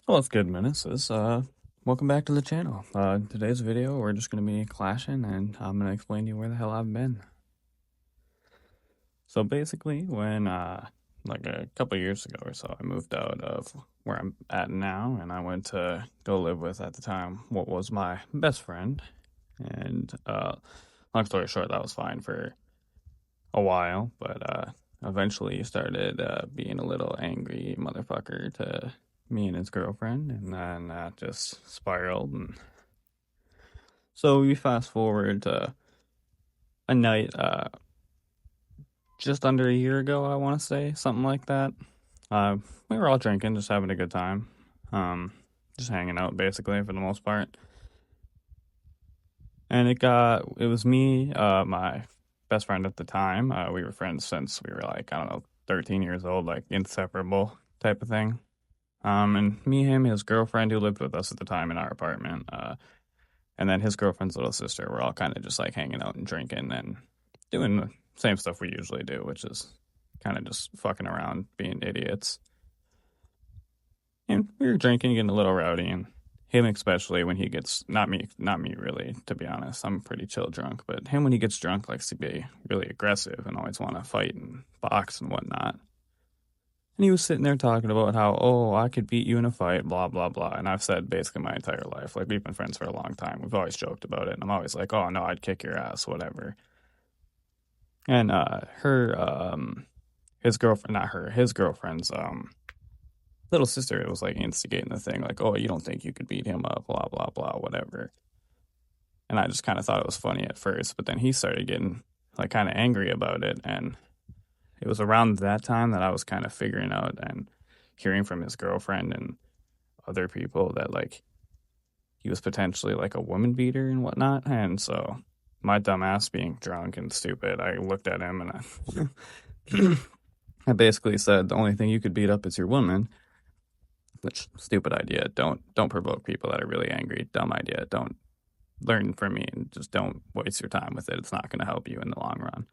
What's good, Menaces? Welcome back to the channel. Today's video, we're just going to be clashing, and I'm going to explain to you where the hell I've been. So basically, when, like a couple years ago or so, I moved out of where I'm at now, and I went to go live with, at the time, what was my best friend. And, long story short, that was fine for a while, but, eventually he started, being a little angry motherfucker to me and his girlfriend, and then that just spiraled. And so we fast forward to a night, just under a year ago, I want to say, something like that. We were all drinking, just having a good time, um, just hanging out basically for the most part. And it was me, my best friend at the time. We were friends since we were like, I don't know, 13 years old, like inseparable type of thing. And me, him, his girlfriend who lived with us at the time in our apartment, and then his girlfriend's little sister were all kind of just like hanging out and drinking and doing the same stuff we usually do, which is kind of just fucking around, being idiots. And we were drinking, getting a little rowdy, and him especially when he gets not me really, to be honest. I'm pretty chill drunk, but him when he gets drunk likes to be really aggressive and always want to fight and box and whatnot. And he was sitting there talking about how, oh, I could beat you in a fight, blah, blah, blah. And I've said basically my entire life, like, we've been friends for a long time. We've always joked about it. And I'm always like, oh, no, I'd kick your ass, whatever. And his girlfriend, not her, his girlfriend's little sister was like instigating the thing, like, oh, you don't think you could beat him up, blah, blah, blah, whatever. And I just kind of thought it was funny at first. But then he started getting like kind of angry about it. And it was around that time that I was kind of figuring out and hearing from his girlfriend and other people that like he was potentially like a woman beater and whatnot. And so my dumbass being drunk and stupid, I looked at him and I basically said the only thing you could beat up is your woman. Which stupid idea. Don't provoke people that are really angry. Dumb idea. Don't learn from me and just don't waste your time with it. It's not going to help you in the long run.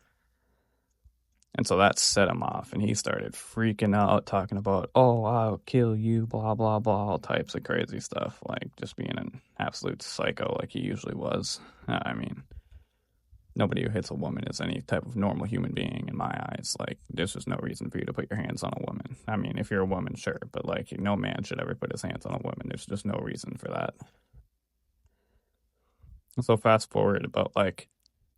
And so that set him off, and he started freaking out, talking about, oh, I'll kill you, blah, blah, blah, all types of crazy stuff, like just being an absolute psycho like he usually was. I mean, nobody who hits a woman is any type of normal human being in my eyes. Like, there's just no reason for you to put your hands on a woman. I mean, if you're a woman, sure, but like, no man should ever put his hands on a woman. There's just no reason for that. So fast forward about like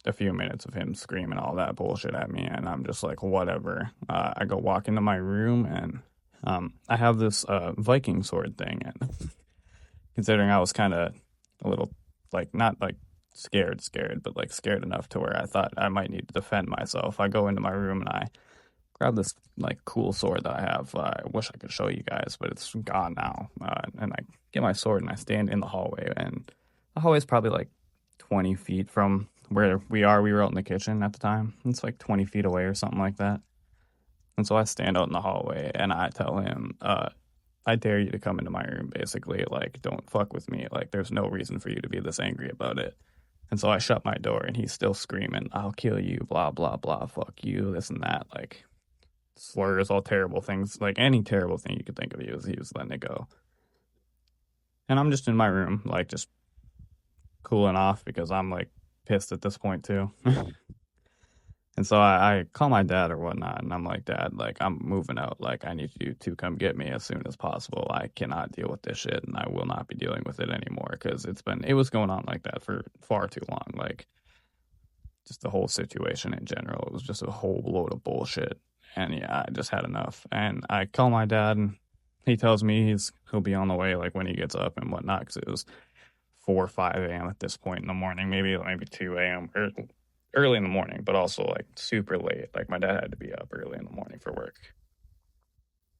a few minutes of him screaming all that bullshit at me, and I'm just like, whatever. I go walk into my room, and I have this Viking sword thing, and considering I was kind of a little like not like scared, but like scared enough to where I thought I might need to defend myself. I go into my room and I grab this like cool sword that I have. I wish I could show you guys, but it's gone now. And I get my sword and I stand in the hallway, and the hallway is probably like 20 feet from where we are. We were out in the kitchen at the time. It's like 20 feet away or something like that. And so I stand out in the hallway and I tell him, I dare you to come into my room, basically. Like, don't fuck with me. Like, there's no reason for you to be this angry about it. And so I shut my door and he's still screaming, I'll kill you, blah, blah, blah, fuck you, this and that. Like, slurs, all terrible things. Like, any terrible thing you could think of, he was letting it go. And I'm just in my room, like, just cooling off because I'm, like, pissed at this point, too. And so I call my dad or whatnot, and I'm like, Dad, like, I'm moving out. Like, I need you to come get me as soon as possible. I cannot deal with this shit, and I will not be dealing with it anymore because it was going on like that for far too long. Like, just the whole situation in general, it was just a whole load of bullshit. And yeah, I just had enough. And I call my dad, and he tells me he'll be on the way, like, when he gets up and whatnot, because it was 4 or 5 a.m. at this point in the morning, maybe 2 a.m. or early in the morning, but also like super late. Like, my dad had to be up early in the morning for work.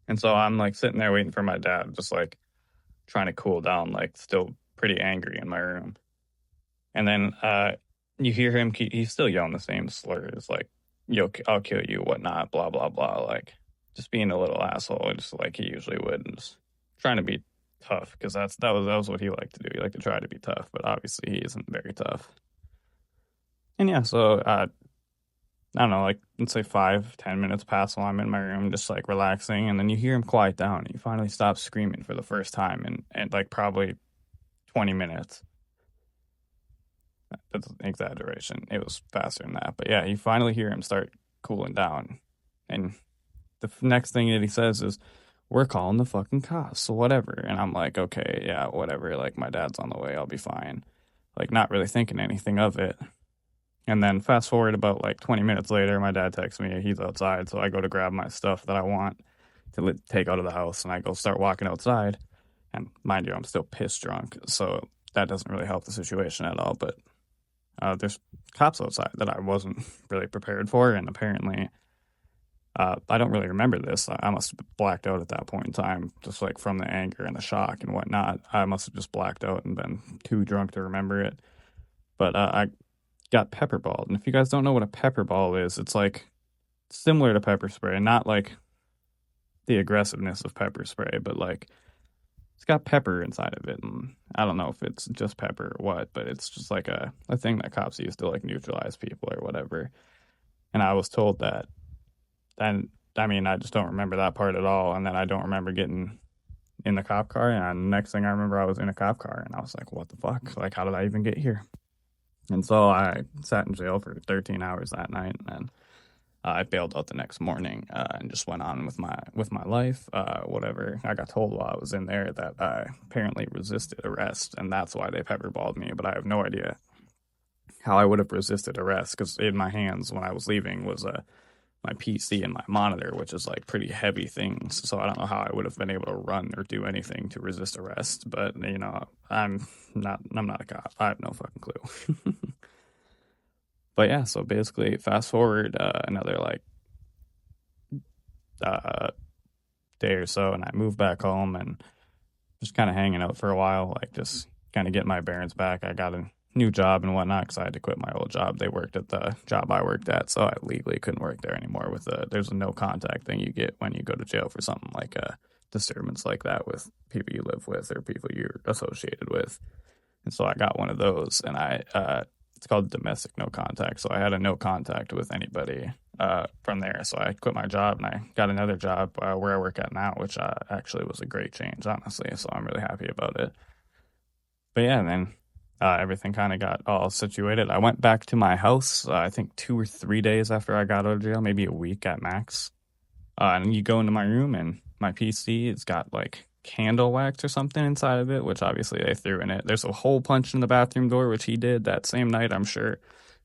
And so I'm like sitting there waiting for my dad, just like trying to cool down, like still pretty angry in my room. And then you hear him, he's still yelling the same slurs, like, yo, I'll kill you, whatnot, blah, blah, blah. Like, just being a little asshole, just like he usually would, and just trying to be tough, because that was what he liked to do. He liked to try to be tough, but obviously he isn't very tough. And yeah, so I don't know, like, let's say 5-10 minutes pass while I'm in my room just like relaxing, and then you hear him quiet down and he finally stops screaming for the first time in like probably 20 minutes. That's an exaggeration. It was faster than that. But yeah, you finally hear him start cooling down. And the next thing that he says is, "We're calling the fucking cops, so whatever." And I'm like, okay, yeah, whatever. Like, my dad's on the way. I'll be fine. Like, not really thinking anything of it. And then fast forward about like 20 minutes later, my dad texts me. He's outside. So I go to grab my stuff that I want to take out of the house. And I go start walking outside. And mind you, I'm still piss drunk. So that doesn't really help the situation at all. But there's cops outside that I wasn't really prepared for, and apparently, I don't really remember this. I must have blacked out at that point in time, just like from the anger and the shock and whatnot. I must have just blacked out and been too drunk to remember it. But I got pepper balled, and if you guys don't know what a pepper ball is, it's like similar to pepper spray, not like the aggressiveness of pepper spray, but like it's got pepper inside of it, and I don't know if it's just pepper or what, but it's just like a thing that cops use to like neutralize people or whatever. And I was told that, and I mean, I just don't remember that part at all. And then I don't remember getting in the cop car, and the next thing I remember, I was in a cop car, and I was like, what the fuck? Like, how did I even get here? And so I sat in jail for 13 hours that night, and I bailed out the next morning and just went on with my life, whatever. I got told while I was in there that I apparently resisted arrest, and that's why they pepperballed me. But I have no idea how I would have resisted arrest, because in my hands when I was leaving was my PC and my monitor, which is like pretty heavy things. So I don't know how I would have been able to run or do anything to resist arrest. But you know, I'm not a cop. I have no fucking clue. But yeah, so basically, fast forward another like day or so, and I moved back home and just kind of hanging out for a while, like just kind of getting my bearings back. I got a new job and whatnot because I had to quit my old job. They worked at the job I worked at, so I legally couldn't work there anymore. There's a no contact thing you get when you go to jail for something like a disturbance like that with people you live with or people you're associated with. And so I got one of those, and it's called domestic no contact. So I had a no contact with anybody from there. So I quit my job and I got another job where I work at now, which actually was a great change, honestly. So I'm really happy about it. But yeah, and then everything kind of got all situated. I went back to my house, I think 2 or 3 days after I got out of jail, maybe a week at max. And you go into my room and my PC, it's got like candle wax or something inside of it, which obviously they threw in it. There's a hole punched in the bathroom door, which he did that same night, I'm sure,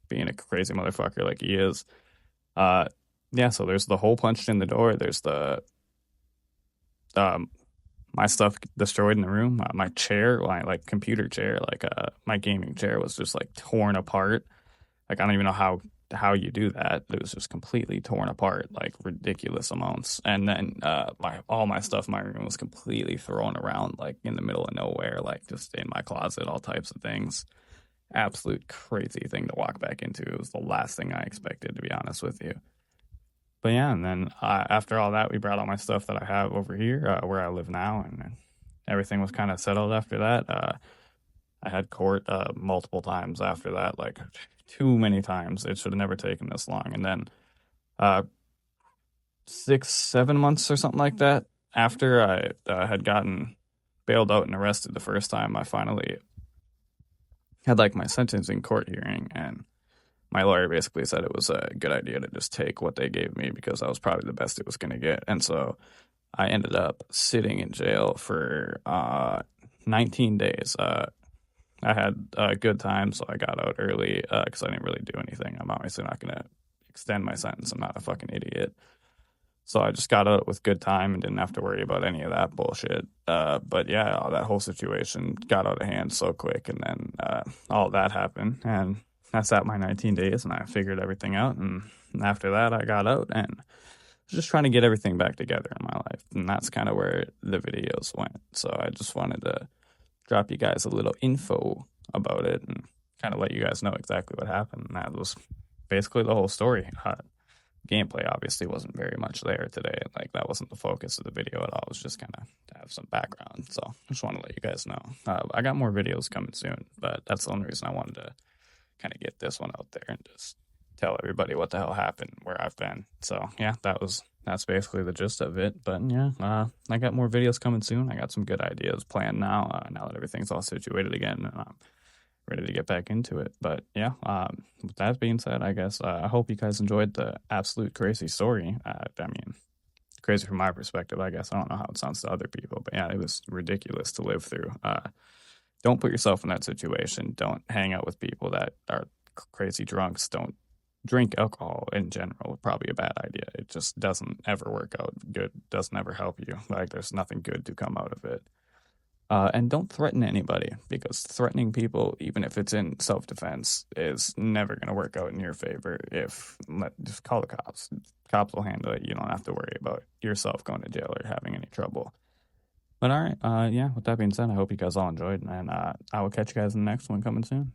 being a crazy motherfucker like he is. Yeah, so there's the hole punched in the door. There's the my stuff destroyed in the room. My chair, my like computer chair, like my gaming chair was just like torn apart. Like I don't even know how you do that. It was just completely torn apart, like ridiculous amounts. And then all my stuff in my room was completely thrown around, like in the middle of nowhere, like just in my closet, all types of things. Absolute crazy thing to walk back into. It was the last thing I expected, to be honest with you. But yeah, and then after all that, we brought all my stuff that I have over here, where I live now, and everything was kind of settled after that. I had court multiple times after that, like too many times. It should have never taken this long. And then 6-7 months or something like that after I had gotten bailed out and arrested the first time, I finally had like my sentencing court hearing, and my lawyer basically said it was a good idea to just take what they gave me because that was probably the best it was going to get. And so I ended up sitting in jail for 19 days. I had a good time, so I got out early because I didn't really do anything. I'm obviously not going to extend my sentence. I'm not a fucking idiot. So I just got out with good time and didn't have to worry about any of that bullshit. But yeah, that whole situation got out of hand so quick, and then all that happened, and I sat my 19 days, and I figured everything out. And after that, I got out and was just trying to get everything back together in my life. And that's kind of where the videos went. So I just wanted to drop you guys a little info about it and kind of let you guys know exactly what happened. And that was basically the whole story. Gameplay obviously wasn't very much there today. Like that wasn't the focus of the video at all. It was just kind of to have some background. So I just want to let you guys know. I got more videos coming soon, but that's the only reason I wanted to kind of get this one out there and just tell everybody what the hell happened, where I've been. So yeah, that's basically the gist of it. But yeah, I got more videos coming soon. I got some good ideas planned now. Now that everything's all situated again, and I'm ready to get back into it. But yeah, with that being said, I guess I hope you guys enjoyed the absolute crazy story. I mean, crazy from my perspective, I guess. I don't know how it sounds to other people, but yeah, it was ridiculous to live through. Don't put yourself in that situation. Don't hang out with people that are crazy drunks. Don't drink alcohol in general. Probably a bad idea. It just doesn't ever work out good. Doesn't ever help you. Like, there's nothing good to come out of it. And don't threaten anybody, because threatening people, even if it's in self-defense, is never going to work out in your favor. Just call the cops. Cops will handle it. You don't have to worry about yourself going to jail or having any trouble. But all right, yeah, with that being said, I hope you guys all enjoyed, and I will catch you guys in the next one coming soon.